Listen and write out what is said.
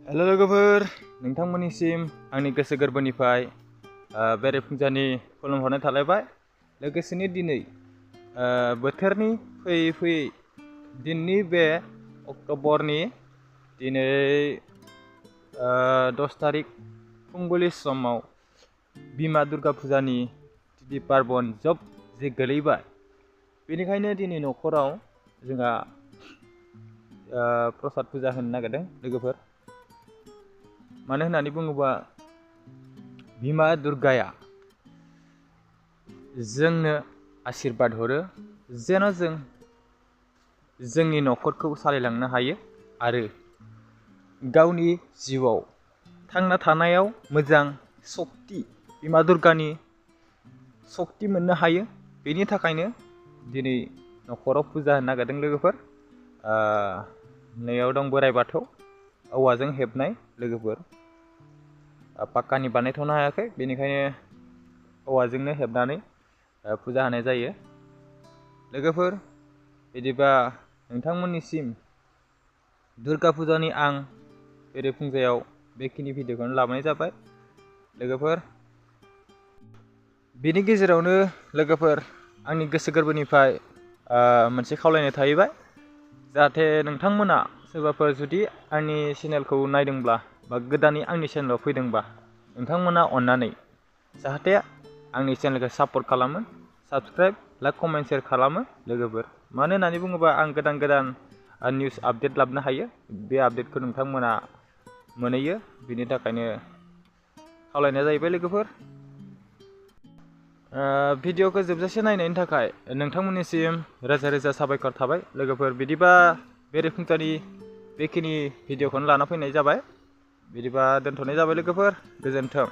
Hello लोगोफोर, नोंथांमोननिसिम आंनि गोसो गोरबोनिफ्राय बेरेफुंजानि खुलुमहरनाय थालायबाय। लोगोसेनो दिनै बोथोरनि फैयै फैयै दिननि बे अक्ट'बरनि दिनै 10 तारिख फुंबिलि समाव बिमा दुर्गा फुजानि तिथि पार्बन जब जे गोलैबाय, बेनिखायनो दिनै न'खराव जोंहा प्रसाद फुजा होनो नागिरदों लोगोफोर। मानो होननानै बुङोबा बिमा दुर्गाया जोंनो आशीर्बाद हरो जेन जों जोंनि न'खरखौ सालायलांनो हायो आरो गावनि जिउआव थांना थानायाव मोजां सक्ति बिमा दुर्गानि सक्ति मोननो हायो। बेनि थाखायनो दिनै न'खराव फुजा होनो नागिरदों लोगोफोर। नैयाव दं बोराइ बाथौ, औवाजों हेबनाय लोगोफोर। पाक्कानि बानायथ'नो हायाखै, बेनिखायनो औवाजोंनो हेबनानै फुजा होनाय जायो लोगोफोर। बिदिबा नोंथांमोननिसिम दुर्गा फुजानि आं बेरेफुंजायाव बेखिनि भिडिअखौनो लाबोनाय जाबाय लोगोफोर। बेनि गेजेरावनो लोगोफोर आंनि गोसो गोरबोनिफ्राय मोनसे खावलायनाय थाहैबाय, जाहाथे नोंथांमोना सोरबाफोर जुदि आंनि चेनेलखौ नायदोंब्ला बा गोदानै आंनि चेनेलाव फैदोंबा नोंथांमोना अन्नानै जाहाथे आंनि चेनेलखौ सापर्ट खालामो, साबसक्राइब, लाइक, कमेन्ट, शेयार खालामो लोगोफोर। मानो होननानै बुङोबा आं गोदान गोदान निउस आपडेट लाबोनो हायो, बे आपडेटखौ नोंथांमोना मोनहैयो। बिनि थाखायनो खावलायनाय जाहैबाय लोगोफोर। भिडिअखौ जोबजासे नायनायनि थाखाय नोंथांमोननिसिम रोजा रोजा साबायखर थाबाय लोगोफोर। बिदिबा बेरेफुंजानि बेखिनि भिडिअखौनो लाना फैनाय जाबाय। बिदिबा दोनथ'नाय जाबाय लोगोफोर, गोजोन्थों।